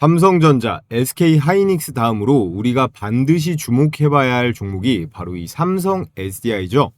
삼성전자, SK하이닉스 다음으로 우리가 반드시 주목해봐야 할 종목이 바로 이 삼성 SDI죠.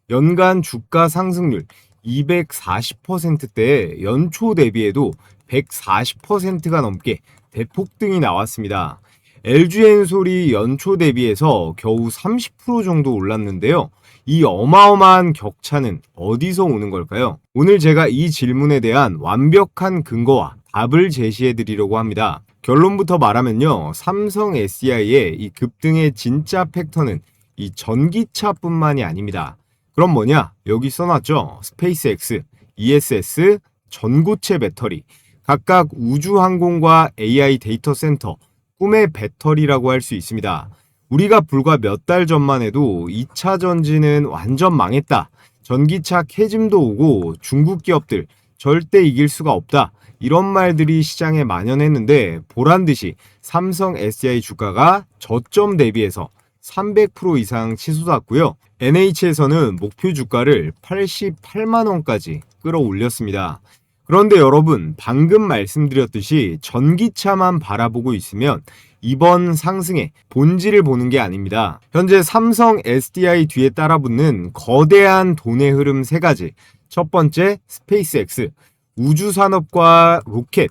연간 주가 상승률 240%대에 연초 대비해도 140%가 넘게 대폭등이 나왔습니다. LG엔솔이 연초 대비해서 겨우 30% 정도 올랐는데요. 이 어마어마한 격차는 어디서 오는 걸까요? 오늘 제가 이 질문에 대한 완벽한 근거와 답을 제시해 드리려고 합니다. 결론부터 말하면요. 삼성 SDI의 이 급등의 진짜 팩터는 이 전기차뿐만이 아닙니다. 그럼 뭐냐? 여기 써놨죠. 스페이스X, ESS, 전고체 배터리, 각각 우주항공과 AI 데이터 센터, 꿈의 배터리라고 할 수 있습니다. 우리가 불과 몇 달 전만 해도 2차 전지는 완전 망했다. 전기차 캐즘도 오고 중국 기업들 절대 이길 수가 없다. 이런 말들이 시장에 만연했는데 보란듯이 삼성 SDI 주가가 저점 대비해서 300% 이상 치솟았고요. NH에서는 목표 주가를 88만원까지 끌어올렸습니다. 그런데 여러분, 방금 말씀드렸듯이 전기차만 바라보고 있으면 이번 상승의 본질을 보는 게 아닙니다. 현재 삼성 SDI 뒤에 따라붙는 거대한 돈의 흐름 세 가지. 첫 번째, 스페이스X, 우주산업과 로켓,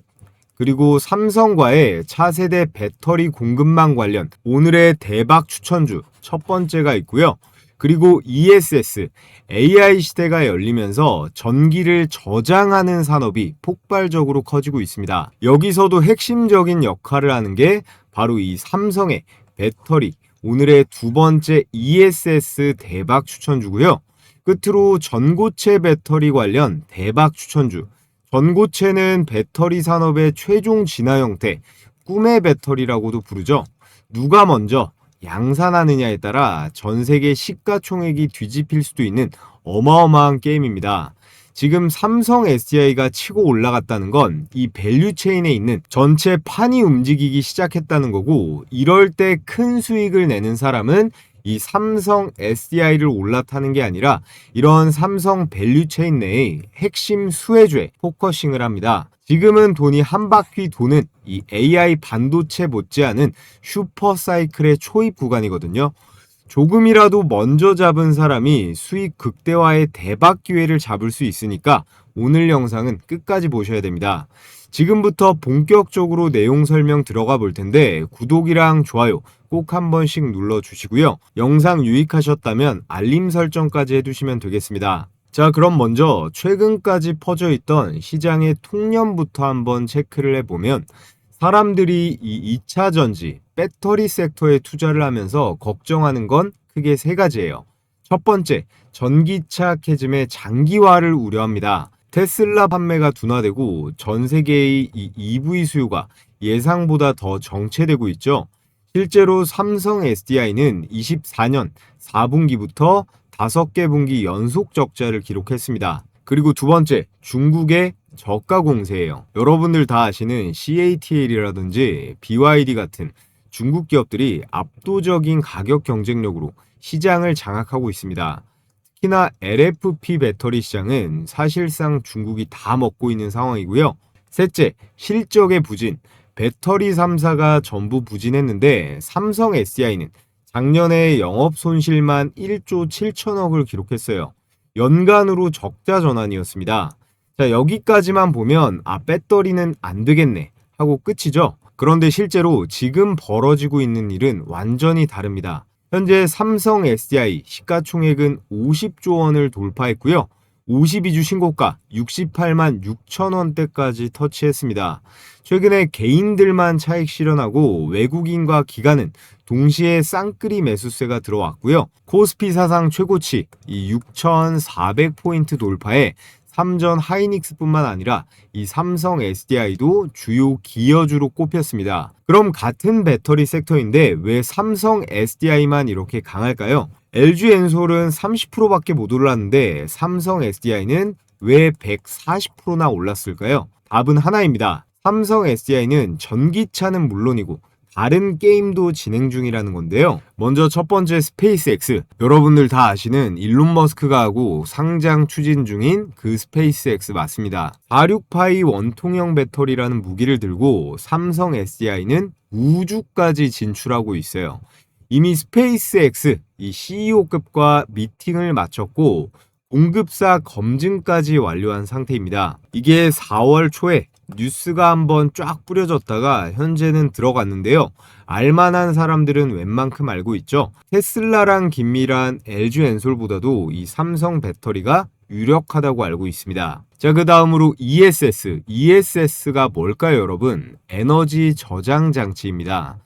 그리고 삼성과의 차세대 배터리 공급망 관련 오늘의 대박 추천주 첫 번째가 있고요. 그리고 ESS, AI 시대가 열리면서 전기를 저장하는 산업이 폭발적으로 커지고 있습니다. 여기서도 핵심적인 역할을 하는 게 바로 이 삼성의 배터리, 오늘의 두 번째 ESS 대박 추천주고요. 끝으로 전고체 배터리 관련 대박 추천주. 전고체는 배터리 산업의 최종 진화 형태, 꿈의 배터리라고도 부르죠. 누가 먼저 양산하느냐에 따라 전 세계 시가총액이 뒤집힐 수도 있는 어마어마한 게임입니다. 지금 삼성 SDI가 치고 올라갔다는 건 이 밸류체인에 있는 전체 판이 움직이기 시작했다는 거고, 이럴 때 큰 수익을 내는 사람은 이 삼성 SDI를 올라타는 게 아니라 이런 삼성 밸류체인 내의 핵심 수혜주에 포커싱을 합니다. 지금은 돈이 한 바퀴 도는 이 AI 반도체 못지않은 슈퍼사이클의 초입 구간이거든요. 조금이라도 먼저 잡은 사람이 수익 극대화의 대박 기회를 잡을 수 있으니까 오늘 영상은 끝까지 보셔야 됩니다. 지금부터 본격적으로 내용 설명 들어가 볼 텐데 구독이랑 좋아요 꼭 한 번씩 눌러주시고요. 영상 유익하셨다면 알림 설정까지 해두시면 되겠습니다. 자, 그럼 먼저 최근까지 퍼져있던 시장의 통념부터 한번 체크를 해보면 사람들이 이 2차 전지, 배터리 섹터에 투자를 하면서 걱정하는 건 크게 세 가지예요. 첫 번째, 전기차 캐즘의 장기화를 우려합니다. 테슬라 판매가 둔화되고 전 세계의 이 EV 수요가 예상보다 더 정체되고 있죠. 실제로 삼성 SDI는 24년 4분기부터 5개 분기 연속 적자를 기록했습니다. 그리고 두 번째, 중국의 저가 공세예요. 여러분들 다 아시는 CATL이라든지 BYD 같은 중국 기업들이 압도적인 가격 경쟁력으로 시장을 장악하고 있습니다. 특히나 LFP 배터리 시장은 사실상 중국이 다 먹고 있는 상황이고요. 셋째, 실적의 부진. 배터리 3사가 전부 부진했는데 삼성 SDI는 작년에 영업 손실만 1조 7천억을 기록했어요. 연간으로 적자 전환이었습니다. 자, 여기까지만 보면 배터리는 안 되겠네 하고 끝이죠. 그런데 실제로 지금 벌어지고 있는 일은 완전히 다릅니다. 현재 삼성 SDI 시가총액은 50조 원을 돌파했고요. 52주 신고가 68만 6천 원대까지 터치했습니다. 최근에 개인들만 차익 실현하고 외국인과 기관은 동시에 쌍끌이 매수세가 들어왔고요. 코스피 사상 최고치 이 6,400포인트 돌파에 삼전 하이닉스뿐만 아니라 이 삼성 SDI도 주요 기여주로 꼽혔습니다. 그럼 같은 배터리 섹터인데 왜 삼성 SDI만 이렇게 강할까요? LG엔솔은 30%밖에 못 올랐는데 삼성 SDI는 왜 140%나 올랐을까요? 답은 하나입니다. 삼성 SDI는 전기차는 물론이고 다른 게임도 진행 중이라는 건데요. 먼저 첫 번째 스페이스X. 여러분들 다 아시는 일론 머스크가 하고 상장 추진 중인 그 스페이스X 맞습니다. 46파이 원통형 배터리라는 무기를 들고 삼성 SDI는 우주까지 진출하고 있어요. 이미 스페이스X 이 CEO급과 미팅을 마쳤고 공급사 검증까지 완료한 상태입니다. 이게 4월 초에 뉴스가 한번 쫙 뿌려졌다가 현재는 들어갔는데요. 알만한 사람들은 웬만큼 알고 있죠. 테슬라랑 긴밀한 LG 엔솔보다도 이 삼성 배터리가 유력하다고 알고 있습니다. 자, 그 다음으로 ESS. ESS가 뭘까요, 여러분? 에너지 저장 장치입니다.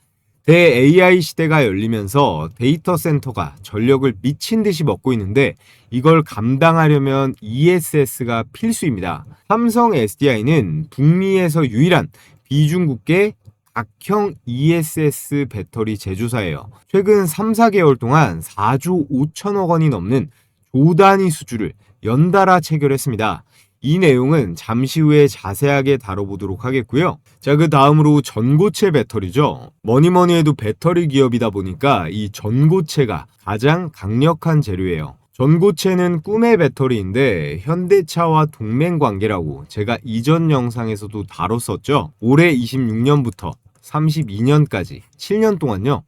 대-AI 시대가 열리면서 데이터 센터가 전력을 미친 듯이 먹고 있는데 이걸 감당하려면 ESS가 필수입니다. 삼성 SDI는 북미에서 유일한 비중국계 각형 ESS 배터리 제조사예요. 최근 3, 4개월 동안 4조 5천억 원이 넘는 조 단위 수주를 연달아 체결했습니다. 이 내용은 잠시 후에 자세하게 다뤄보도록 하겠고요. 자, 그 다음으로 전고체 배터리죠. 뭐니뭐니 해도 배터리 기업이다 보니까 이 전고체가 가장 강력한 재료예요. 전고체는 꿈의 배터리인데 현대차와 동맹 관계라고 제가 이전 영상에서도 다뤘었죠. 올해 26년부터 32년까지 7년 동안요.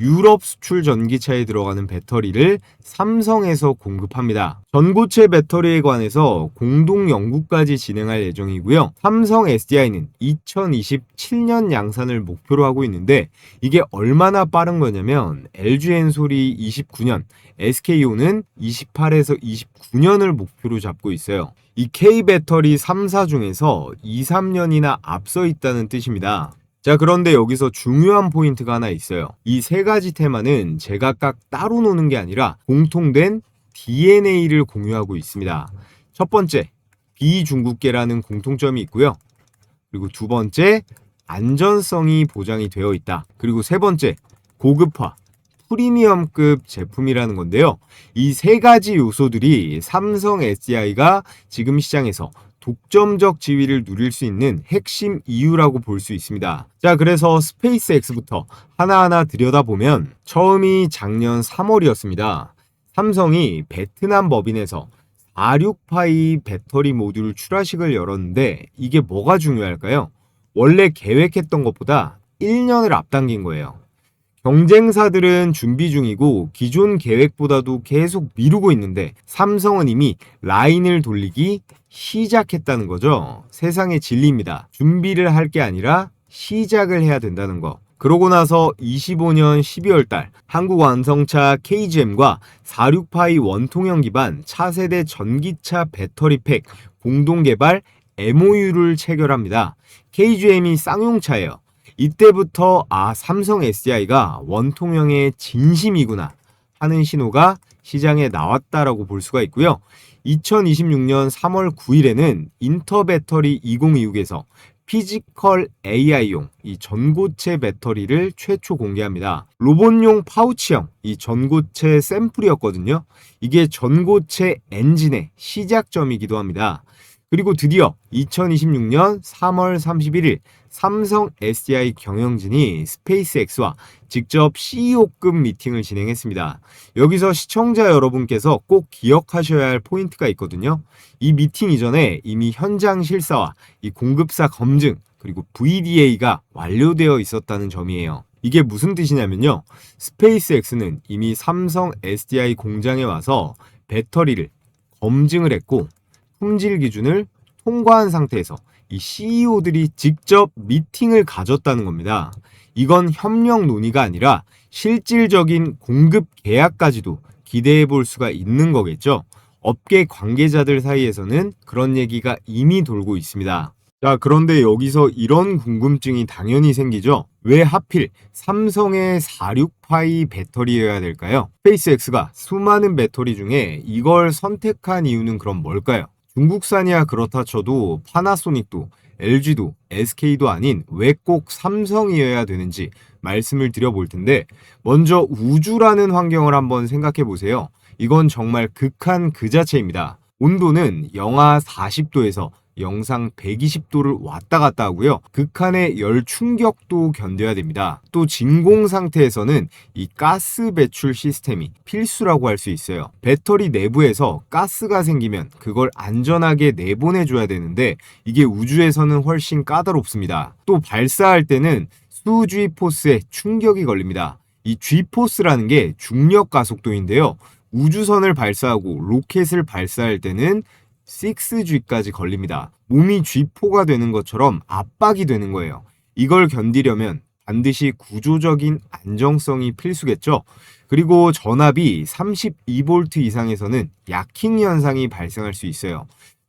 유럽 수출 전기차에 들어가는 배터리를 삼성에서 공급합니다. 전고체 배터리에 관해서 공동 연구까지 진행할 예정이고요. 삼성 SDI는 2027년 양산을 목표로 하고 있는데 이게 얼마나 빠른 거냐면 LG 엔솔이 29년, SK온은 28에서 29년을 목표로 잡고 있어요. 이 K배터리 3사 중에서 2, 3년이나 앞서 있다는 뜻입니다. 자, 그런데 여기서 중요한 포인트가 하나 있어요. 이 세 가지 테마는 제각각 따로 노는 게 아니라 공통된 DNA를 공유하고 있습니다. 첫 번째, 비중국계라는 공통점이 있고요. 그리고 두 번째, 안전성이 보장이 되어 있다. 그리고 세 번째, 고급화, 프리미엄급 제품이라는 건데요. 이 세 가지 요소들이 삼성 SDI가 지금 시장에서 독점적 지위를 누릴 수 있는 핵심 이유라고 볼 수 있습니다. 자, 그래서 스페이스X부터 하나하나 들여다보면 처음이 작년 3월이었습니다. 삼성이 베트남 법인에서 46파이 배터리 모듈 출하식을 열었는데 이게 뭐가 중요할까요? 원래 계획했던 것보다 1년을 앞당긴 거예요. 경쟁사들은 준비 중이고 기존 계획보다도 계속 미루고 있는데 삼성은 이미 라인을 돌리기 시작했다는 거죠. 세상의 진리입니다. 준비를 할 게 아니라 시작을 해야 된다는 거. 그러고 나서 25년 12월 달 한국완성차 KGM과 46파이 원통형 기반 차세대 전기차 배터리 팩 공동 개발 MOU를 체결합니다. KGM이 쌍용차예요. 이때부터 삼성 SDI가 원통형의 진심이구나 하는 신호가 시장에 나왔다라고 볼 수가 있고요. 2026년 3월 9일에는 인터배터리 2026에서 피지컬 AI용 이 전고체 배터리를 최초 공개합니다. 로봇용 파우치형 이 전고체 샘플이었거든요. 이게 전고체 엔진의 시작점이기도 합니다. 그리고 드디어 2026년 3월 31일 삼성 SDI 경영진이 스페이스X와 직접 CEO급 미팅을 진행했습니다. 여기서 시청자 여러분께서 꼭 기억하셔야 할 포인트가 있거든요. 이 미팅 이전에 이미 현장 실사와 이 공급사 검증 그리고 VDA가 완료되어 있었다는 점이에요. 이게 무슨 뜻이냐면요. 스페이스X는 이미 삼성 SDI 공장에 와서 배터리를 검증을 했고 품질 기준을 통과한 상태에서 이 CEO들이 직접 미팅을 가졌다는 겁니다. 이건 협력 논의가 아니라 실질적인 공급 계약까지도 기대해 볼 수가 있는 거겠죠. 업계 관계자들 사이에서는 그런 얘기가 이미 돌고 있습니다. 자, 그런데 여기서 이런 궁금증이 당연히 생기죠. 왜 하필 삼성의 46파이 배터리여야 될까요? 스페이스X가 수많은 배터리 중에 이걸 선택한 이유는 그럼 뭘까요? 중국산이야 그렇다 쳐도 파나소닉도 LG도 SK도 아닌 왜 꼭 삼성이어야 되는지 말씀을 드려볼 텐데 먼저 우주라는 환경을 한번 생각해 보세요. 이건 정말 극한 그 자체입니다. 온도는 영하 40도에서 영상 120도를 왔다 갔다 하고요. 극한의 열 충격도 견뎌야 됩니다. 또 진공 상태에서는 이 가스 배출 시스템이 필수라고 할 수 있어요. 배터리 내부에서 가스가 생기면 그걸 안전하게 내보내줘야 되는데 이게 우주에서는 훨씬 까다롭습니다. 또 발사할 때는 수G포스에 충격이 걸립니다. 이 G포스라는 게 중력 가속도인데요. 우주선을 발사하고 로켓을 발사할 때는 6G까지 걸립니다. 몸이 G포가 되는 것처럼 압박이 되는 거예요. 이걸 견디려면 반드시 구조적인 안정성이 필수겠죠. 그리고 전압이 32V 이상에서는 야킹 현상이 발생할 수 있어요.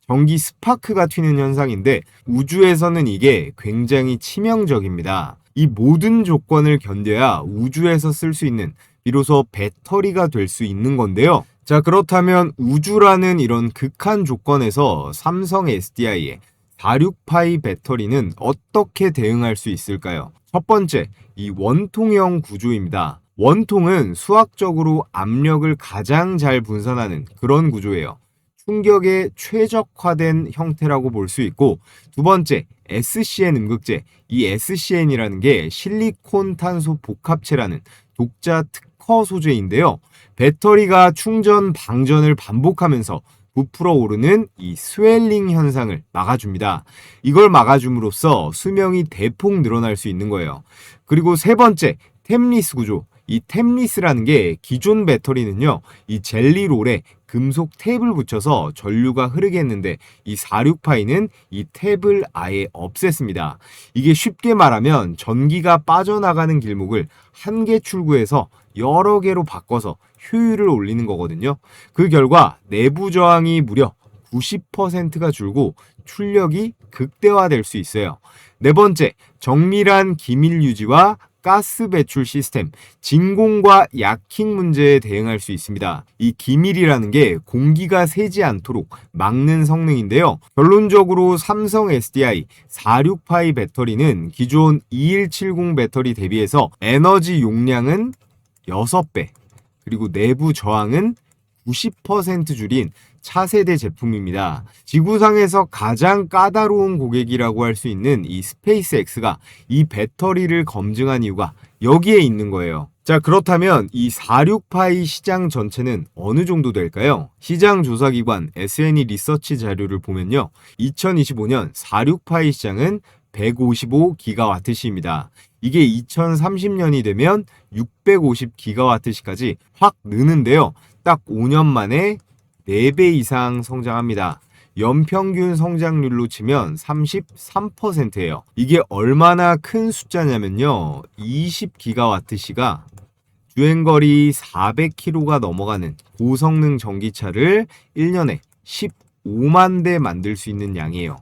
전기 스파크가 튀는 현상인데 우주에서는 이게 굉장히 치명적입니다. 이 모든 조건을 견뎌야 우주에서 쓸 수 있는 비로소 배터리가 될 수 있는 건데요. 자, 그렇다면 우주라는 이런 극한 조건에서 삼성 SDI의 46파이 배터리는 어떻게 대응할 수 있을까요? 첫 번째, 이 원통형 구조입니다. 원통은 수학적으로 압력을 가장 잘 분산하는 그런 구조예요. 충격에 최적화된 형태라고 볼 수 있고, 두 번째, SCN 음극재. 이 SCN이라는 게 실리콘 탄소 복합체라는 독자 특허 소재인데요. 배터리가 충전 방전을 반복하면서 부풀어 오르는 이 스웰링 현상을 막아줍니다. 이걸 막아줌으로써 수명이 대폭 늘어날 수 있는 거예요. 그리고 세 번째, 템리스 구조. 이 템리스라는 게 기존 배터리는요, 이 젤리롤에 금속 탭을 붙여서 전류가 흐르게 했는데 이 46파이는 이 탭을 아예 없앴습니다. 이게 쉽게 말하면 전기가 빠져나가는 길목을 한 개 출구에서 여러 개로 바꿔서 효율을 올리는 거거든요. 그 결과 내부 저항이 무려 90%가 줄고 출력이 극대화될 수 있어요. 네 번째, 정밀한 기밀 유지와 가스 배출 시스템, 진공과 야킹 문제에 대응할 수 있습니다. 이 기밀이라는 게 공기가 새지 않도록 막는 성능인데요. 결론적으로 삼성 SDI 46파이 배터리는 기존 2170 배터리 대비해서 에너지 용량은 6배, 그리고 내부 저항은 90% 줄인 차세대 제품입니다. 지구상에서 가장 까다로운 고객이라고 할 수 있는 이 스페이스X가 이 배터리를 검증한 이유가 여기에 있는 거예요. 자, 그렇다면 이 46파이 시장 전체는 어느 정도 될까요? 시장 조사기관 SNE 리서치 자료를 보면요, 2025년 46파이 시장은 155기가와트시입니다. 이게 2030년이 되면 650기가와트시까지 확 느는데요. 딱 5년 만에 4배 이상 성장합니다. 연평균 성장률로 치면 33%예요. 이게 얼마나 큰 숫자냐면요, 20기가와트시가 주행거리 400km가 넘어가는 고성능 전기차를 1년에 15만 대 만들 수 있는 양이에요.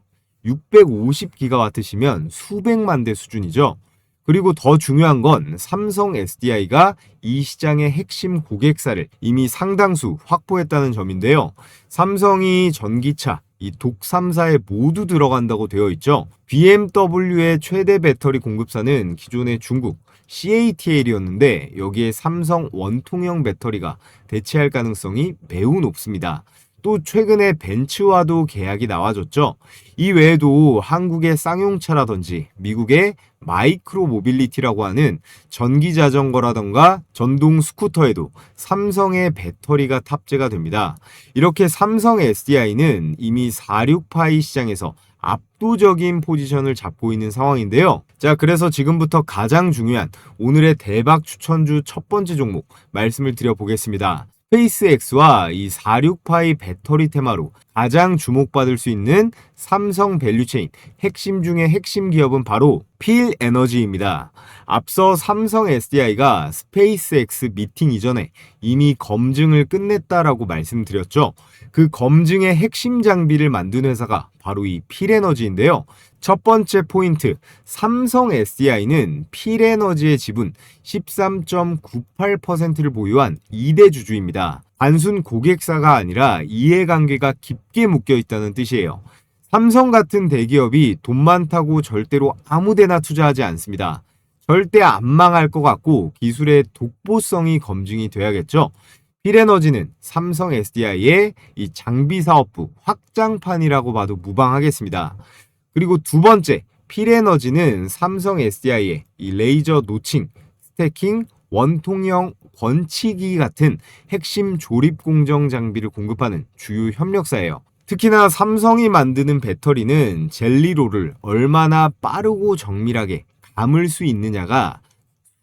650기가와트시면 수백만 대 수준이죠. 그리고 더 중요한 건 삼성 SDI가 이 시장의 핵심 고객사를 이미 상당수 확보했다는 점인데요. 삼성이 전기차, 이 독 3사에 모두 들어간다고 되어 있죠. BMW의 최대 배터리 공급사는 기존의 중국 CATL이었는데 여기에 삼성 원통형 배터리가 대체할 가능성이 매우 높습니다. 또 최근에 벤츠와도 계약이 나와졌죠. 이 외에도 한국의 쌍용차라든지 미국의 마이크로 모빌리티라고 하는 전기 자전거라던가 전동 스쿠터에도 삼성의 배터리가 탑재가 됩니다. 이렇게 삼성 SDI는 이미 46파이 시장에서 압도적인 포지션을 잡고 있는 상황인데요. 자, 그래서 지금부터 가장 중요한 오늘의 대박 추천주 첫 번째 종목 말씀을 드려보겠습니다. 스페이스X와 이 46파이 배터리 테마로 가장 주목받을 수 있는 삼성 밸류체인 핵심 중의 핵심 기업은 바로 필에너지입니다. 앞서 삼성 SDI가 스페이스X 미팅 이전에 이미 검증을 끝냈다라고 말씀드렸죠. 그 검증의 핵심 장비를 만든 회사가 바로 이 필에너지인데요. 첫 번째 포인트, 삼성 SDI는 필에너지의 지분 13.98%를 보유한 2대 주주입니다. 단순 고객사가 아니라 이해관계가 깊게 묶여 있다는 뜻이에요. 삼성 같은 대기업이 돈 많다고 절대로 아무데나 투자하지 않습니다. 절대 안 망할 것 같고 기술의 독보성이 검증이 돼야겠죠. 필에너지는 삼성 SDI의 이 장비 사업부 확장판이라고 봐도 무방하겠습니다. 그리고 두 번째, 필에너지는 삼성 SDI의 이 레이저 노칭, 스태킹, 원통형 권치기 같은 핵심 조립 공정 장비를 공급하는 주요 협력사예요. 특히나 삼성이 만드는 배터리는 젤리로를 얼마나 빠르고 정밀하게 감을 수 있느냐가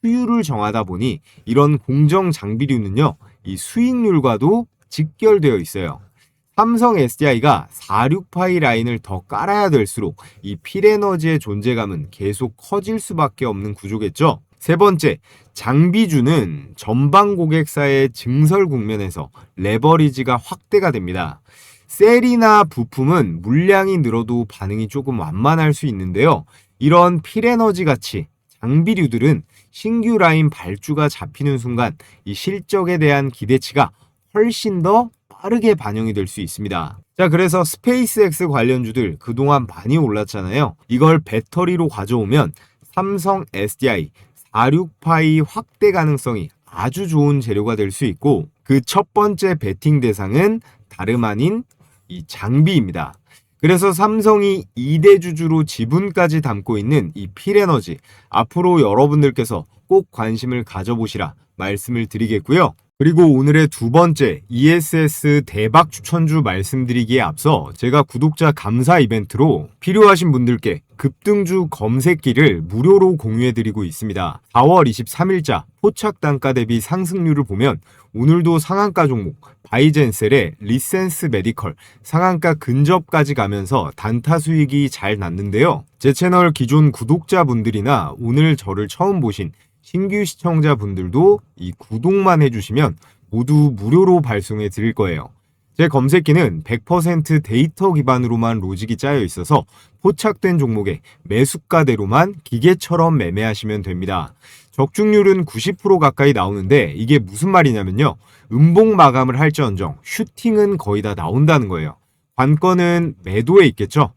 수율을 정하다 보니 이런 공정 장비류는요, 이 수익률과도 직결되어 있어요. 삼성 SDI가 46파이 라인을 더 깔아야 될수록 이 필에너지의 존재감은 계속 커질 수밖에 없는 구조겠죠. 세 번째, 장비주는 전방 고객사의 증설 국면에서 레버리지가 확대가 됩니다. 셀이나 부품은 물량이 늘어도 반응이 조금 완만할 수 있는데요. 이런 필에너지 같이 장비류들은 신규 라인 발주가 잡히는 순간 이 실적에 대한 기대치가 훨씬 더 빠르게 반영이 될 수 있습니다. 자, 그래서 스페이스X 관련주들 그동안 많이 올랐잖아요. 이걸 배터리로 가져오면 삼성 SDI 46파이 확대 가능성이 아주 좋은 재료가 될 수 있고, 그 첫 번째 베팅 대상은 다름 아닌 이 장비입니다. 그래서 삼성이 2대 주주로 지분까지 담고 있는 이 필에너지, 앞으로 여러분들께서 꼭 관심을 가져보시라 말씀을 드리겠고요. 그리고 오늘의 두 번째 ESS 대박 추천주 말씀드리기에 앞서 제가 구독자 감사 이벤트로 필요하신 분들께 급등주 검색기를 무료로 공유해드리고 있습니다. 4월 23일자 포착 단가 대비 상승률을 보면 오늘도 상한가 종목 바이젠셀의 리센스 메디컬 상한가 근접까지 가면서 단타 수익이 잘 났는데요. 제 채널 기존 구독자분들이나 오늘 저를 처음 보신 신규 시청자분들도 이 구독만 해주시면 모두 무료로 발송해 드릴 거예요. 제 검색기는 100% 데이터 기반으로만 로직이 짜여 있어서 포착된 종목의 매수가대로만 기계처럼 매매하시면 됩니다. 적중률은 90% 가까이 나오는데 이게 무슨 말이냐면요. 음봉 마감을 할지언정 슈팅은 거의 다 나온다는 거예요. 관건은 매도에 있겠죠.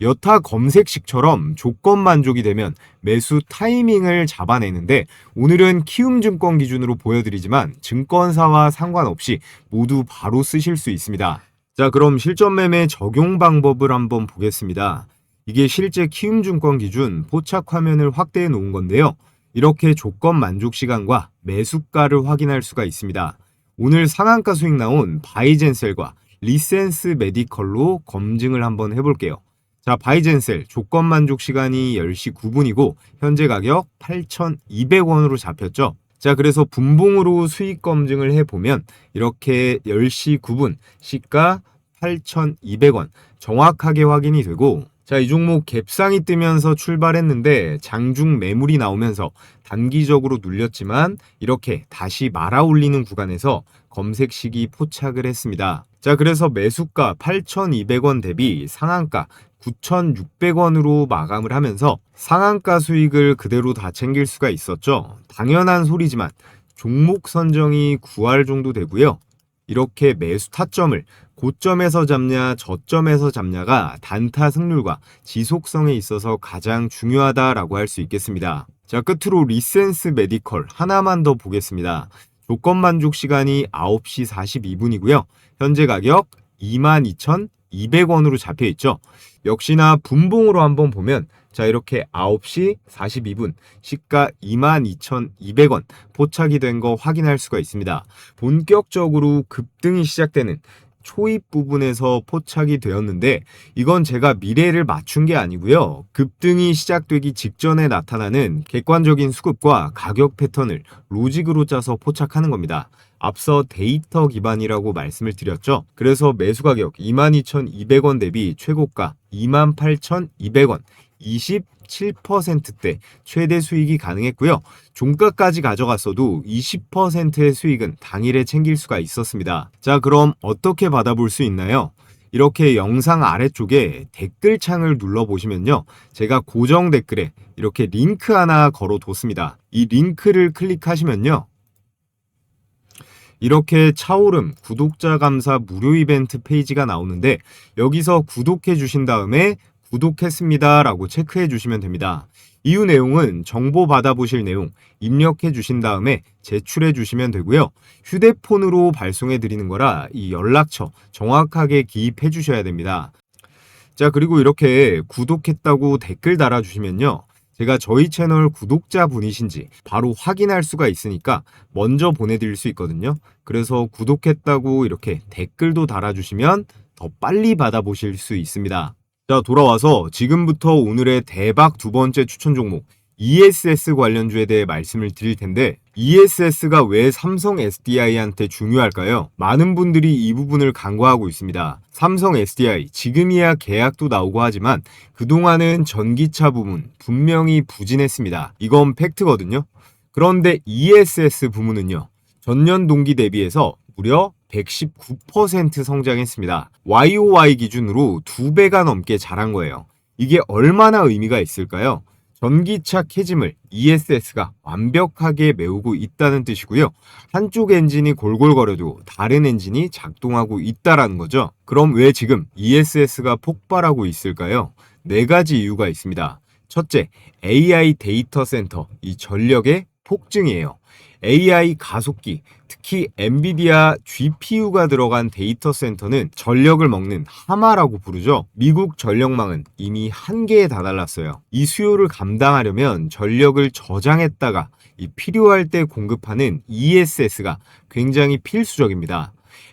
여타 검색식처럼 조건 만족이 되면 매수 타이밍을 잡아내는데 오늘은 키움증권 기준으로 보여드리지만 증권사와 상관없이 모두 바로 쓰실 수 있습니다. 자, 그럼 실전 매매 적용 방법을 한번 보겠습니다. 이게 실제 키움증권 기준 포착 화면을 확대해 놓은 건데요. 이렇게 조건 만족 시간과 매수가를 확인할 수가 있습니다. 오늘 상한가 수익 나온 바이젠셀과 리센스 메디컬로 검증을 한번 해볼게요. 자, 바이젠셀 조건 만족 시간이 10시 9분이고 현재 가격 8,200원으로 잡혔죠. 자, 그래서 분봉으로 수익 검증을 해보면 이렇게 10시 9분 시가 8,200원 정확하게 확인이 되고, 자, 이 종목 갭상이 뜨면서 출발했는데 장중 매물이 나오면서 단기적으로 눌렸지만 이렇게 다시 말아 올리는 구간에서 검색 시기 포착을 했습니다. 자, 그래서 매수가 8,200원 대비 상한가 9,600원으로 마감을 하면서 상한가 수익을 그대로 다 챙길 수가 있었죠. 당연한 소리지만 종목 선정이 9할 정도 되고요. 이렇게 매수 타점을 고점에서 잡냐 저점에서 잡냐가 단타 승률과 지속성에 있어서 가장 중요하다라고 할 수 있겠습니다. 자, 끝으로 리센스 메디컬 하나만 더 보겠습니다. 조건 만족 시간이 9시 42분이고요. 현재 가격 22,200원으로 잡혀 있죠. 역시나 분봉으로 한번 보면 자, 이렇게 9시 42분 시가 22,200원 포착이 된 거 확인할 수가 있습니다. 본격적으로 급등이 시작되는 초입 부분에서 포착이 되었는데 이건 제가 미래를 맞춘 게 아니고요. 급등이 시작되기 직전에 나타나는 객관적인 수급과 가격 패턴을 로직으로 짜서 포착하는 겁니다. 앞서 데이터 기반이라고 말씀을 드렸죠. 그래서 매수 가격 22,200원 대비 최고가 28,200원 27%대 최대 수익이 가능했고요. 종가까지 가져갔어도 20%의 수익은 당일에 챙길 수가 있었습니다. 자, 그럼 어떻게 받아볼 수 있나요? 이렇게 영상 아래쪽에 댓글창을 눌러보시면요. 제가 고정 댓글에 이렇게 링크 하나 걸어뒀습니다. 이 링크를 클릭하시면요. 이렇게 차오름 구독자 감사 무료 이벤트 페이지가 나오는데 여기서 구독해 주신 다음에 구독했습니다 라고 체크해 주시면 됩니다. 이후 내용은 정보 받아보실 내용 입력해 주신 다음에 제출해 주시면 되고요. 휴대폰으로 발송해 드리는 거라 이 연락처 정확하게 기입해 주셔야 됩니다. 자, 그리고 이렇게 구독했다고 댓글 달아주시면요. 제가 저희 채널 구독자 분이신지 바로 확인할 수가 있으니까 먼저 보내드릴 수 있거든요. 그래서 구독했다고 이렇게 댓글도 달아주시면 더 빨리 받아보실 수 있습니다. 자, 돌아와서 지금부터 오늘의 대박 두 번째 추천 종목 ESS 관련주에 대해 말씀을 드릴 텐데 ESS가 왜 삼성 SDI한테 중요할까요? 많은 분들이 이 부분을 간과하고 있습니다. 삼성 SDI 지금이야 계약도 나오고 하지만 그동안은 전기차 부문 분명히 부진했습니다. 이건 팩트거든요. 그런데 ESS 부문은요. 전년 동기 대비해서 무려 119% 성장했습니다. YOY 기준으로 2배가 넘게 자란 거예요. 이게 얼마나 의미가 있을까요? 전기차 캐즘을 ESS가 완벽하게 메우고 있다는 뜻이고요. 한쪽 엔진이 골골거려도 다른 엔진이 작동하고 있다라는 거죠. 그럼 왜 지금 ESS가 폭발하고 있을까요? 네 가지 이유가 있습니다. 첫째, AI 데이터 센터, 이 전력의 폭증이에요. AI 가속기, 특히 엔비디아 GPU가 들어간 데이터 센터는 전력을 먹는 하마라고 부르죠. 미국 전력망은 이미 한계에 다달랐어요. 이 수요를 감당하려면 전력을 저장했다가 필요할 때 공급하는 ESS가 굉장히 필수적입니다.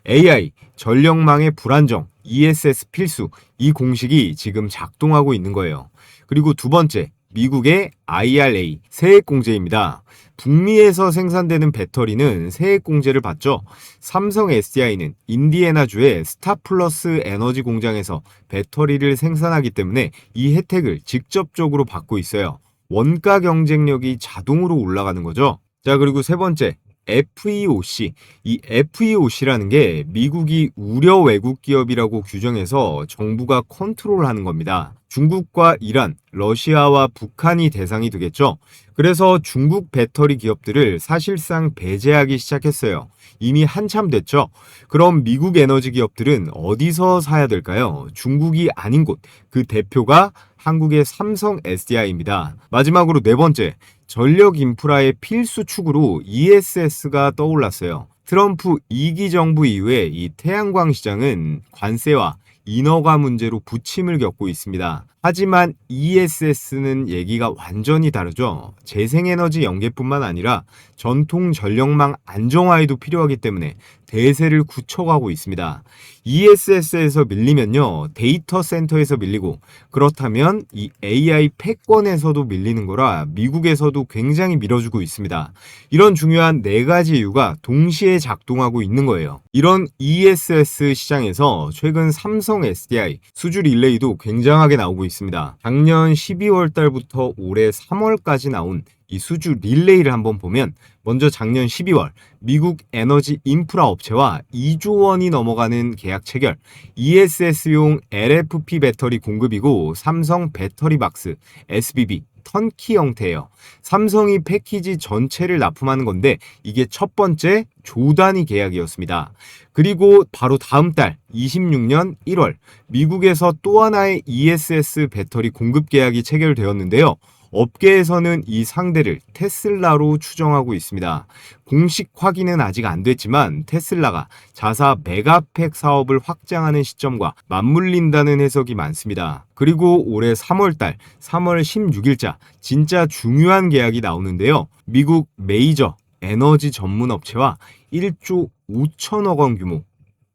AI, 전력망의 불안정, ESS 필수, 이 공식이 지금 작동하고 있는 거예요. 그리고 두 번째, 미국의 IRA, 세액공제입니다. 북미에서 생산되는 배터리는 세액공제를 받죠. 삼성 SDI는 인디애나주의 스타플러스 에너지 공장에서 배터리를 생산하기 때문에 이 혜택을 직접적으로 받고 있어요. 원가 경쟁력이 자동으로 올라가는 거죠. 자, 그리고 세 번째, FEOC. 이 FEOC라는 게 미국이 우려 외국 기업이라고 규정해서 정부가 컨트롤하는 겁니다. 중국과 이란, 러시아와 북한이 대상이 되겠죠. 그래서 중국 배터리 기업들을 사실상 배제하기 시작했어요. 이미 한참 됐죠. 그럼 미국 에너지 기업들은 어디서 사야 될까요? 중국이 아닌 곳, 그 대표가 한국의 삼성 SDI입니다. 마지막으로 네 번째, 전력 인프라의 필수 축으로 ESS가 떠올랐어요. 트럼프 2기 정부 이후에 이 태양광 시장은 관세와 인허가 문제로 부침을 겪고 있습니다. 하지만 ESS는 얘기가 완전히 다르죠. 재생에너지 연계뿐만 아니라 전통 전력망 안정화에도 필요하기 때문에 대세를 굳혀가고 있습니다. ESS에서 밀리면요, 데이터 센터에서 밀리고, 그렇다면 이 AI 패권에서도 밀리는 거라 미국에서도 굉장히 밀어주고 있습니다. 이런 중요한 네 가지 이유가 동시에 작동하고 있는 거예요. 이런 ESS 시장에서 최근 삼성 SDI 수주 릴레이도 굉장하게 나오고 있습니다. 작년 12월 달부터 올해 3월까지 나온 이 수주 릴레이를 한번 보면 먼저 작년 12월 미국 에너지 인프라 업체와 2조 원이 넘어가는 계약 체결, ESS용 LFP 배터리 공급이고 삼성 배터리 박스, SBB, 턴키 형태예요. 삼성이 패키지 전체를 납품하는 건데 이게 첫 번째 조 단위 계약이었습니다. 그리고 바로 다음 달 26년 1월 미국에서 또 하나의 ESS 배터리 공급 계약이 체결되었는데요. 업계에서는 이 상대를 테슬라로 추정하고 있습니다. 공식 확인은 아직 안 됐지만 테슬라가 자사 메가팩 사업을 확장하는 시점과 맞물린다는 해석이 많습니다. 그리고 올해 3월달 3월 16일자 진짜 중요한 계약이 나오는데요. 미국 메이저 에너지 전문 업체와 1조 5천억 원 규모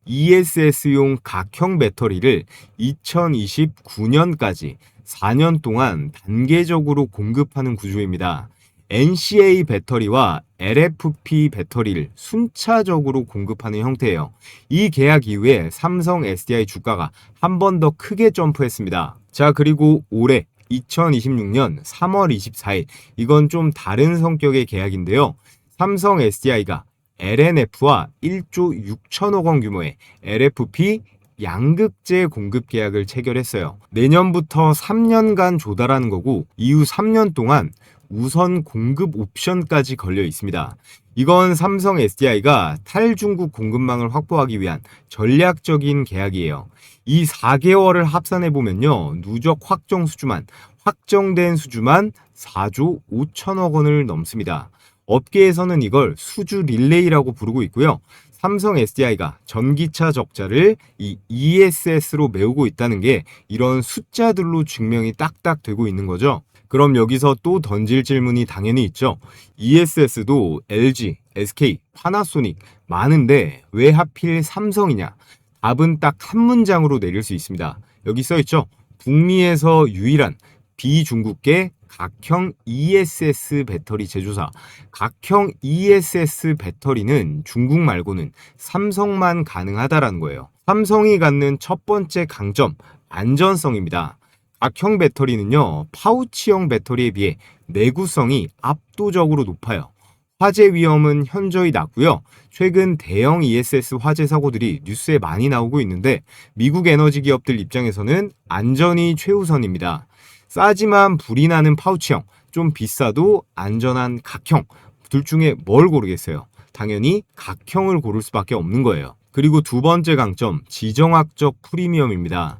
ESS용 각형 배터리를 2029년까지 4년 동안 단계적으로 공급하는 구조입니다. NCA 배터리와 LFP 배터리를 순차적으로 공급하는 형태예요. 이 계약 이후에 삼성 SDI 주가가 한 번 더 크게 점프했습니다. 자, 그리고 올해 2026년 3월 24일 이건 좀 다른 성격의 계약인데요. 삼성 SDI가 LNF와 1조 6천억 원 규모의 LFP 양극재 공급 계약을 체결했어요. 내년부터 3년간 조달하는 거고 이후 3년 동안 우선 공급 옵션까지 걸려 있습니다. 이건 삼성 SDI가 탈중국 공급망을 확보하기 위한 전략적인 계약이에요. 이 4개월을 합산해 보면요, 누적 확정된 수주만 4조 5천억 원을 넘습니다. 업계에서는 이걸 수주 릴레이라고 부르고 있고요. 삼성 SDI가 전기차 적자를 이 ESS로 메우고 있다는 게 이런 숫자들로 증명이 딱딱 되고 있는 거죠. 그럼 여기서 또 던질 질문이 당연히 있죠. ESS도 LG, SK, 파나소닉 많은데 왜 하필 삼성이냐? 답은 딱 한 문장으로 내릴 수 있습니다. 여기 써 있죠. 북미에서 유일한 비중국계 각형 ESS 배터리 제조사. 각형 ESS 배터리는 중국 말고는 삼성만 가능하다라는 거예요. 삼성이 갖는 첫 번째 강점, 안전성입니다. 각형 배터리는요, 파우치형 배터리에 비해 내구성이 압도적으로 높아요. 화재 위험은 현저히 낮고요. 최근 대형 ESS 화재 사고들이 뉴스에 많이 나오고 있는데 미국 에너지 기업들 입장에서는 안전이 최우선입니다. 싸지만 불이 나는 파우치형, 좀 비싸도 안전한 각형, 둘 중에 뭘 고르겠어요? 당연히 각형을 고를 수밖에 없는 거예요. 그리고 두 번째 강점, 지정학적 프리미엄입니다.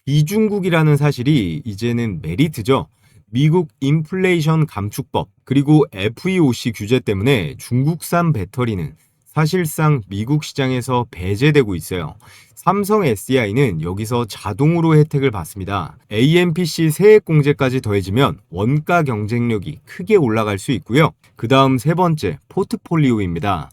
비중국이라는 사실이 이제는 메리트죠. 미국 인플레이션 감축법 그리고 FEOC 규제 때문에 중국산 배터리는 사실상 미국 시장에서 배제되고 있어요. 삼성 SDI는 여기서 자동으로 혜택을 받습니다. AMPC 세액 공제까지 더해지면 원가 경쟁력이 크게 올라갈 수 있고요. 그 다음 세 번째, 포트폴리오입니다.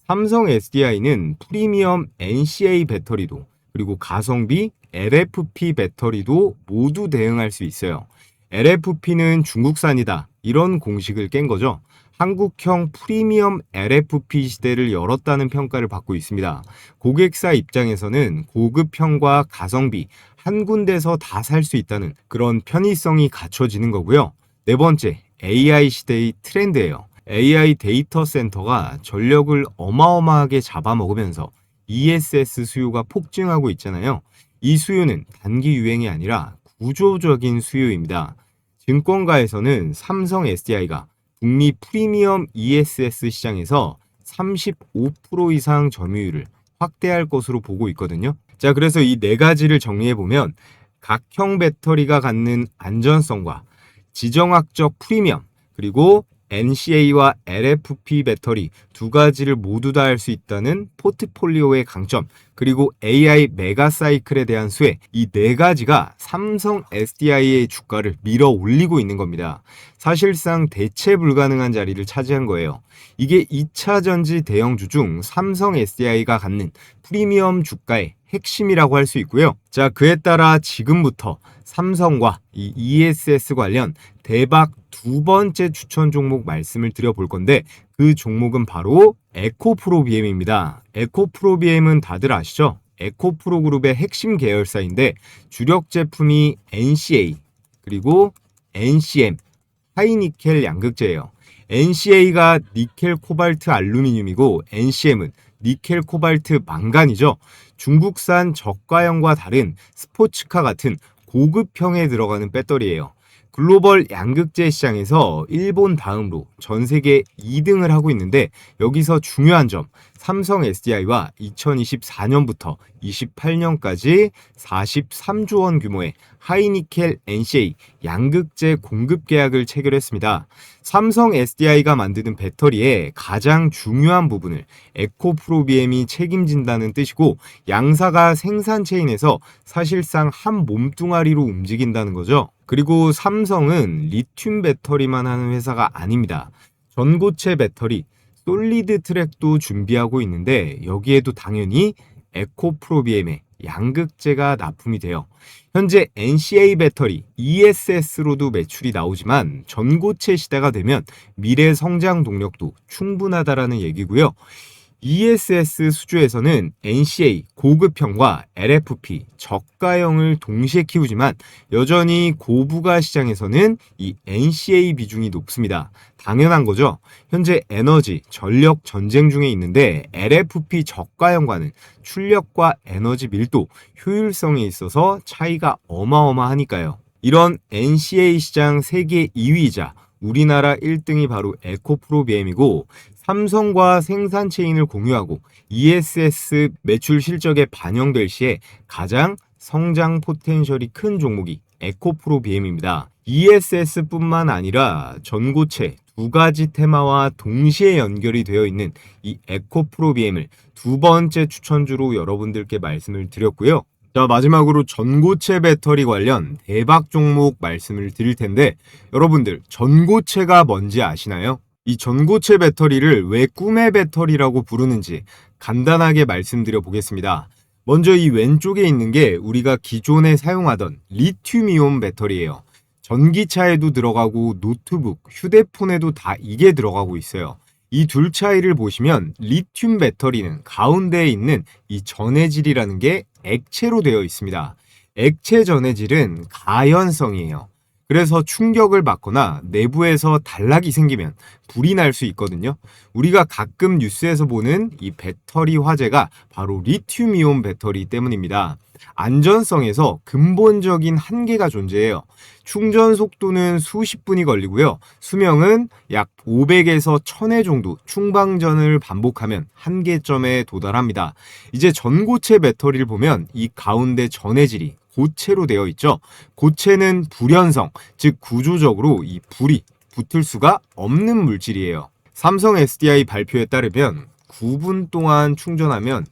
삼성 SDI는 프리미엄 NCA 배터리도 그리고 가성비 LFP 배터리도 모두 대응할 수 있어요. LFP는 중국산이다. 이런 공식을 깬 거죠. 한국형 프리미엄 LFP 시대를 열었다는 평가를 받고 있습니다. 고객사 입장에서는 고급형과 가성비 한 군데서 다 살 수 있다는 그런 편의성이 갖춰지는 거고요. 네 번째, AI 시대의 트렌드예요. AI 데이터 센터가 전력을 어마어마하게 잡아먹으면서 ESS 수요가 폭증하고 있잖아요. 이 수요는 단기 유행이 아니라 구조적인 수요입니다. 증권가에서는 삼성 SDI가 북미 프리미엄 ESS 시장에서 35% 이상 점유율을 확대할 것으로 보고 있거든요. 자, 그래서 이 네 가지를 정리해보면 각형 배터리가 갖는 안전성과 지정학적 프리미엄, 그리고 NCA와 LFP 배터리 두 가지를 모두 다 할 수 있다는 포트폴리오의 강점, 그리고 AI 메가 사이클에 대한 수혜, 이 네 가지가 삼성 SDI의 주가를 밀어 올리고 있는 겁니다. 사실상 대체 불가능한 자리를 차지한 거예요. 이게 2차 전지 대형주 중 삼성 SDI가 갖는 프리미엄 주가의 핵심이라고 할 수 있고요. 자, 그에 따라 지금부터 삼성과 이 ESS 관련 대박 두 번째 추천 종목 말씀을 드려볼 건데 그 종목은 바로 에코프로비엠입니다. 에코프로비엠은 다들 아시죠? 에코프로그룹의 핵심 계열사인데 주력 제품이 NCA 그리고 NCM, 하이니켈 양극재예요. NCA가 니켈 코발트 알루미늄이고 NCM은 니켈 코발트 망간이죠. 중국산 저가형과 다른 스포츠카 같은 고급형에 들어가는 배터리예요. 글로벌 양극재 시장에서 일본 다음으로 전 세계 2등을 하고 있는데 여기서 중요한 점, 삼성 SDI와 2024년부터 28년까지 43조 원 규모의 하이니켈 NCA 양극재 공급 계약을 체결했습니다. 삼성 SDI가 만드는 배터리의 가장 중요한 부분을 에코프로비엠이 책임진다는 뜻이고 양사가 생산 체인에서 사실상 한 몸뚱아리로 움직인다는 거죠. 그리고 삼성은 리튬 배터리만 하는 회사가 아닙니다. 전고체 배터리, 솔리드 트랙도 준비하고 있는데 여기에도 당연히 에코프로비엠의 양극재가 납품이 돼요. 현재 NCA 배터리, ESS로도 매출이 나오지만 전고체 시대가 되면 미래 성장 동력도 충분하다라는 얘기고요. ESS 수주에서는 NCA 고급형과 LFP 저가형을 동시에 키우지만 여전히 고부가 시장에서는 이 NCA 비중이 높습니다. 당연한 거죠. 현재 에너지, 전력 전쟁 중에 있는데 LFP 저가형과는 출력과 에너지 밀도, 효율성에 있어서 차이가 어마어마하니까요. 이런 NCA 시장 세계 2위이자 우리나라 1등이 바로 에코프로 BM이고 삼성과 생산 체인을 공유하고 ESS 매출 실적에 반영될 시에 가장 성장 포텐셜이 큰 종목이 에코프로 BM입니다. ESS뿐만 아니라 전고체 두 가지 테마와 동시에 연결이 되어 있는 이 에코프로 BM을 두 번째 추천주로 여러분들께 말씀을 드렸고요. 자, 마지막으로 전고체 배터리 관련 대박 종목 말씀을 드릴 텐데, 여러분들 전고체가 뭔지 아시나요? 이 전고체 배터리를 왜 꿈의 배터리라고 부르는지 간단하게 말씀드려 보겠습니다. 먼저 이 왼쪽에 있는 게 우리가 기존에 사용하던 리튬이온 배터리예요. 전기차에도 들어가고 노트북, 휴대폰에도 다 이게 들어가고 있어요. 이 둘 차이를 보시면 리튬 배터리는 가운데에 있는 이 전해질이라는 게 액체로 되어 있습니다. 액체 전해질은 가연성이에요. 그래서 충격을 받거나 내부에서 단락이 생기면 불이 날 수 있거든요. 우리가 가끔 뉴스에서 보는 이 배터리 화재가 바로 리튬이온 배터리 때문입니다. 안전성에서 근본적인 한계가 존재해요. 충전 속도는 수십 분이 걸리고요. 수명은 약 500에서 1000회 정도 충방전을 반복하면 한계점에 도달합니다. 이제 전고체 배터리를 보면 이 가운데 전해질이 고체로 되어 있죠. 고체는 불연성, 즉 구조적으로 이 불이 붙을 수가 없는 물질이에요. 삼성 SDI 발표에 따르면 9분 동안 충전하면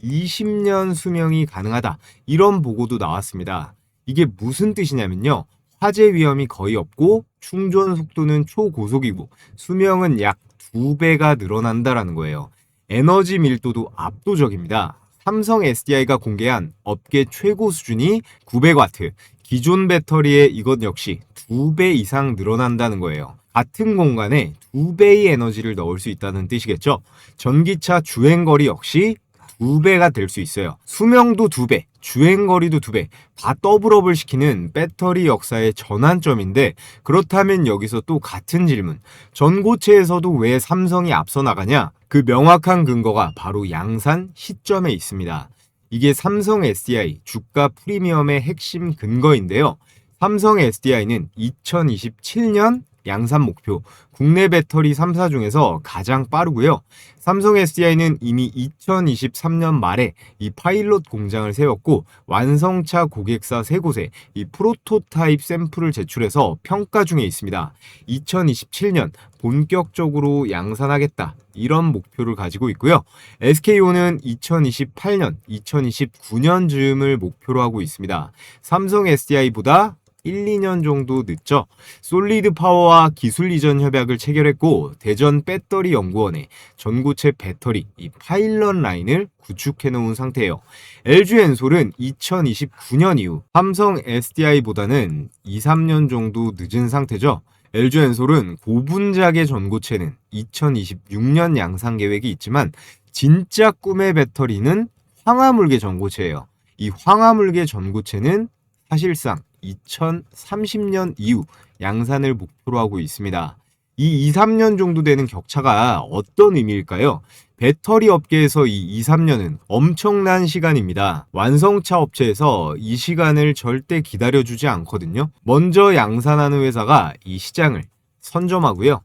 20년 수명이 가능하다. 이런 보고도 나왔습니다. 이게 무슨 뜻이냐면요. 화재 위험이 거의 없고 충전 속도는 초고속이고 수명은 약 2배가 늘어난다라는 거예요. 에너지 밀도도 압도적입니다. 삼성 SDI가 공개한 업계 최고 수준이 900W. 기존 배터리의 이것 역시 2배 이상 늘어난다는 거예요. 같은 공간에 2배의 에너지를 넣을 수 있다는 뜻이겠죠. 전기차 주행거리 역시 2배가 될 수 있어요. 수명도 2배, 주행거리도 2배, 다 더블업을 시키는 배터리 역사의 전환점인데, 그렇다면 여기서 또 같은 질문. 전고체에서도 왜 삼성이 앞서 나가냐? 그 명확한 근거가 바로 양산 시점에 있습니다. 이게 삼성 SDI 주가 프리미엄의 핵심 근거인데요. 삼성 SDI는 2027년 양산 목표, 국내 배터리 3사 중에서 가장 빠르고요. 삼성 SDI는 이미 2023년 말에 이 파일럿 공장을 세웠고 완성차 고객사 3곳에 이 프로토타입 샘플을 제출해서 평가 중에 있습니다. 2027년 본격적으로 양산하겠다. 이런 목표를 가지고 있고요. SK온은 2028년, 2029년 즈음을 목표로 하고 있습니다. 삼성 SDI보다 1, 2년 정도 늦죠. 솔리드 파워와 기술 이전 협약을 체결했고 대전 배터리 연구원에 전고체 배터리 이 파일럿 라인을 구축해 놓은 상태예요. LG엔솔은 2029년 이후 삼성 SDI보다는 2, 3년 정도 늦은 상태죠. LG엔솔은 고분자계 전고체는 2026년 양산 계획이 있지만 진짜 꿈의 배터리는 황화물계 전고체예요. 이 황화물계 전고체는 사실상 2030년 이후 양산을 목표로 하고 있습니다. 이 2, 3년 정도 되는 격차가 어떤 의미일까요? 배터리 업계에서 이 2, 3년은 엄청난 시간입니다. 완성차 업체에서 이 시간을 절대 기다려주지 않거든요. 먼저 양산하는 회사가 이 시장을 선점하고요.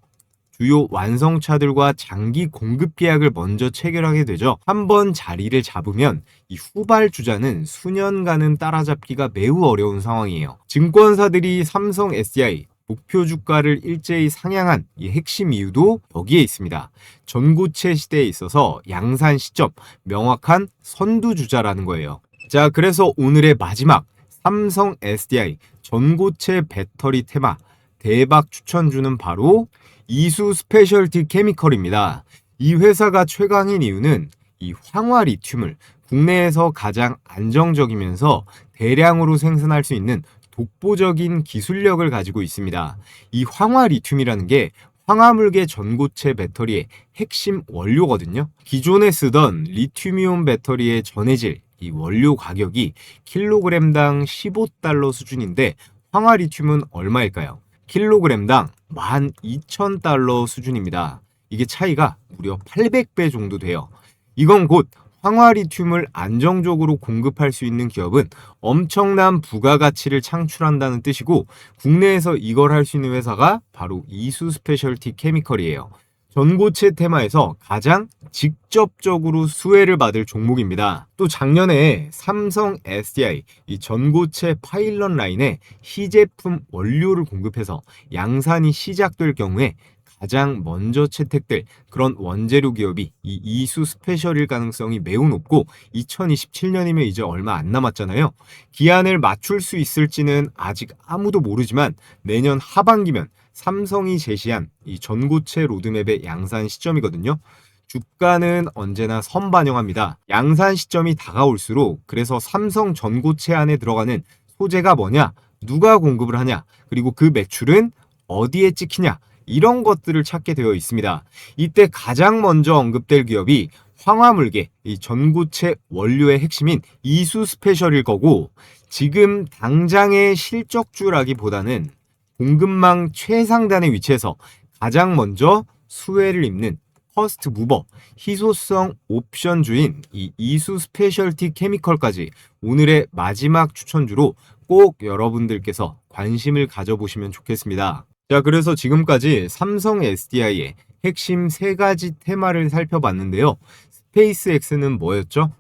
주요 완성차들과 장기 공급 계약을 먼저 체결하게 되죠. 한번 자리를 잡으면 이 후발주자는 수년간은 따라잡기가 매우 어려운 상황이에요. 증권사들이 삼성 SDI 목표 주가를 일제히 상향한 이 핵심 이유도 여기에 있습니다. 전고체 시대에 있어서 양산 시점, 명확한 선두주자라는 거예요. 자, 그래서 오늘의 마지막 삼성 SDI 전고체 배터리 테마 대박 추천주는 바로 이수 스페셜티 케미컬입니다. 이 회사가 최강인 이유는 이 황화 리튬을 국내에서 가장 안정적이면서 대량으로 생산할 수 있는 독보적인 기술력을 가지고 있습니다. 이 황화 리튬이라는 게 황화물계 전고체 배터리의 핵심 원료거든요. 기존에 쓰던 리튬이온 배터리의 전해질, 이 원료 가격이 킬로그램당 15달러 수준인데 황화 리튬은 얼마일까요? 킬로그램당 12,000달러 수준입니다. 이게 차이가 무려 800배 정도 돼요. 이건 곧 황화 리튬을 안정적으로 공급할 수 있는 기업은 엄청난 부가가치를 창출한다는 뜻이고, 국내에서 이걸 할 수 있는 회사가 바로 이수 스페셜티 케미컬이에요. 전고체 테마에서 가장 직접적으로 수혜를 받을 종목입니다. 또 작년에 삼성 SDI 이 전고체 파일럿 라인에 희제품 원료를 공급해서 양산이 시작될 경우에 가장 먼저 채택될 그런 원재료 기업이 이 이수 스페셜일 가능성이 매우 높고, 2027년이면 이제 얼마 안 남았잖아요. 기한을 맞출 수 있을지는 아직 아무도 모르지만 내년 하반기면 삼성이 제시한 이 전고체 로드맵의 양산 시점이거든요. 주가는 언제나 선반영합니다. 양산 시점이 다가올수록 그래서 삼성 전고체 안에 들어가는 소재가 뭐냐, 누가 공급을 하냐, 그리고 그 매출은 어디에 찍히냐, 이런 것들을 찾게 되어 있습니다. 이때 가장 먼저 언급될 기업이 황화물계, 이 전고체 원료의 핵심인 이수 스페셜일 거고, 지금 당장의 실적주라기보다는 공급망 최상단에 위치해서 가장 먼저 수혜를 입는 퍼스트 무버, 희소성 옵션주인 이 이수 스페셜티 케미컬까지 오늘의 마지막 추천주로 꼭 여러분들께서 관심을 가져보시면 좋겠습니다. 자, 그래서 지금까지 삼성 SDI의 핵심 3가지 테마를 살펴봤는데요. 스페이스X는 뭐였죠?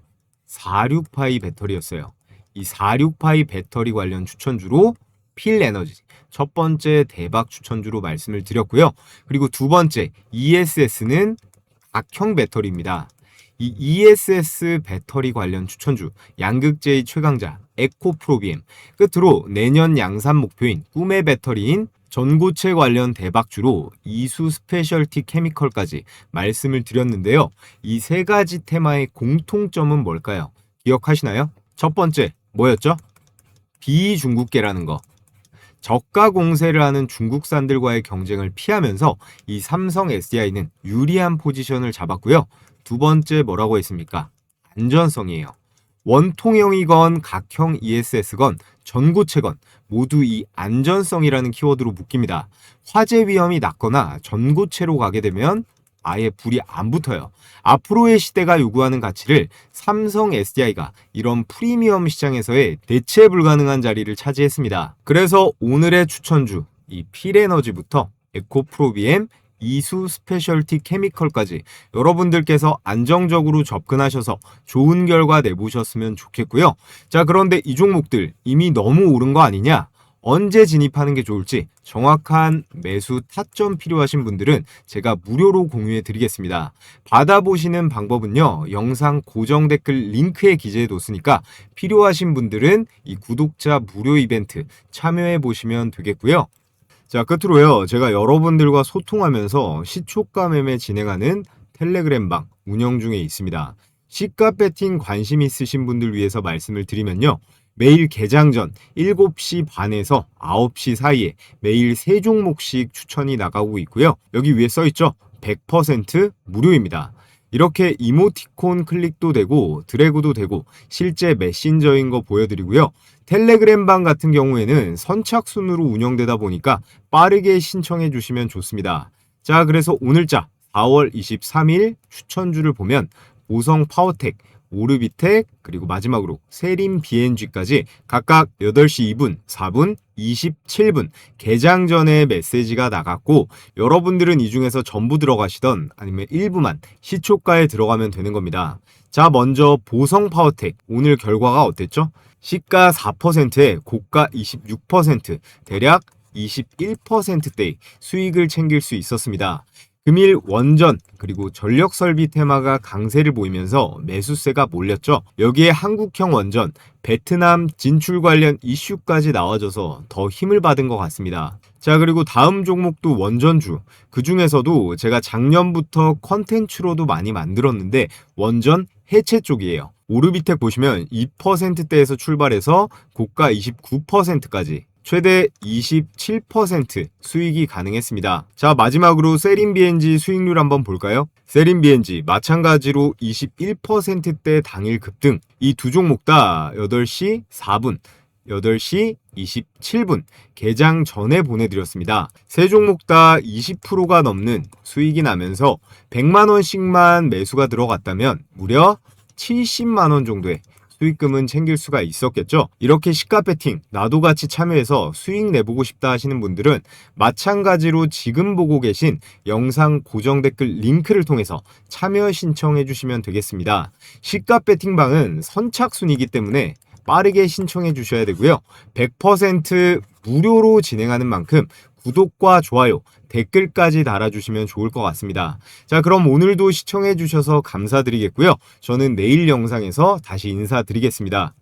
46파이 배터리였어요. 이 46파이 배터리 관련 추천주로 필에너지 첫 번째 대박 추천주로 말씀을 드렸고요. 그리고 두 번째 ESS는 각형 배터리입니다. 이 ESS 배터리 관련 추천주 양극재의 최강자 에코프로비엠, 끝으로 내년 양산 목표인 꿈의 배터리인 전고체 관련 대박주로 이수 스페셜티 케미컬까지 말씀을 드렸는데요. 이 3가지 테마의 공통점은 뭘까요? 기억하시나요? 첫 번째 뭐였죠? 비중국계라는 거. 저가 공세를 하는 중국산들과의 경쟁을 피하면서 이 삼성 SDI는 유리한 포지션을 잡았고요. 두 번째 뭐라고 했습니까? 안전성이에요. 원통형이건 각형 ESS건 전고체건 모두 이 안전성이라는 키워드로 묶입니다. 화재 위험이 낮거나 전고체로 가게 되면 아예 불이 안 붙어요. 앞으로의 시대가 요구하는 가치를 삼성 SDI가 이런 프리미엄 시장에서의 대체 불가능한 자리를 차지했습니다. 그래서 오늘의 추천주 이 필에너지부터 에코프로비엠, 이수 스페셜티 케미컬까지 여러분들께서 안정적으로 접근하셔서 좋은 결과 내보셨으면 좋겠고요. 자, 그런데 이 종목들 이미 너무 오른 거 아니냐? 언제 진입하는 게 좋을지 정확한 매수 타점 필요하신 분들은 제가 무료로 공유해 드리겠습니다. 받아보시는 방법은요, 영상 고정 댓글 링크에 기재해 뒀으니까 필요하신 분들은 이 구독자 무료 이벤트 참여해 보시면 되겠고요. 자, 끝으로요, 제가 여러분들과 소통하면서 시초가 매매 진행하는 텔레그램방 운영 중에 있습니다. 시가 배팅 관심 있으신 분들 위해서 말씀을 드리면요, 매일 개장 전 7시 반에서 9시 사이에 매일 3종목씩 추천이 나가고 있고요. 여기 위에 써있죠? 100% 무료입니다. 이렇게 이모티콘 클릭도 되고 드래그도 되고 실제 메신저인 거 보여드리고요. 텔레그램방 같은 경우에는 선착순으로 운영되다 보니까 빠르게 신청해 주시면 좋습니다. 자, 그래서 오늘자 4월 23일 추천주를 보면 보성 파워텍, 오르비텍, 그리고 마지막으로 세림 BNG까지 각각 8시 2분, 4분, 27분 개장 전에 메시지가 나갔고, 여러분들은 이 중에서 전부 들어가시던 아니면 일부만 시초가에 들어가면 되는 겁니다. 자, 먼저 보성 파워텍 오늘 결과가 어땠죠? 시가 4%에 고가 26%, 대략 21%대의 수익을 챙길 수 있었습니다. 금일 원전 그리고 전력 설비 테마가 강세를 보이면서 매수세가 몰렸죠. 여기에 한국형 원전, 베트남 진출 관련 이슈까지 나와줘서 더 힘을 받은 것 같습니다. 자, 그리고 다음 종목도 원전주. 그 중에서도 제가 작년부터 컨텐츠로도 많이 만들었는데 원전 해체 쪽이에요. 오르비텍 보시면 2%대에서 출발해서 고가 29%까지 최대 27% 수익이 가능했습니다. 자, 마지막으로 세림 BNG 수익률 한번 볼까요? 세림 BNG 마찬가지로 21%대 당일 급등. 이 두 종목 다 8시 4분, 8시 27분 개장 전에 보내드렸습니다. 세 종목 다 20%가 넘는 수익이 나면서 100만 원씩만 매수가 들어갔다면 무려 70만 원 정도의 수익금은 챙길 수가 있었겠죠. 이렇게 시가 베팅 나도 같이 참여해서 수익 내보고 싶다 하시는 분들은 마찬가지로 지금 보고 계신 영상 고정 댓글 링크를 통해서 참여 신청해 주시면 되겠습니다. 시가 베팅방은 선착순이기 때문에 빠르게 신청해 주셔야 되고요. 100% 무료로 진행하는 만큼 구독과 좋아요, 댓글까지 달아주시면 좋을 것 같습니다. 자, 그럼 오늘도 시청해 주셔서 감사드리겠고요. 저는 내일 영상에서 다시 인사드리겠습니다.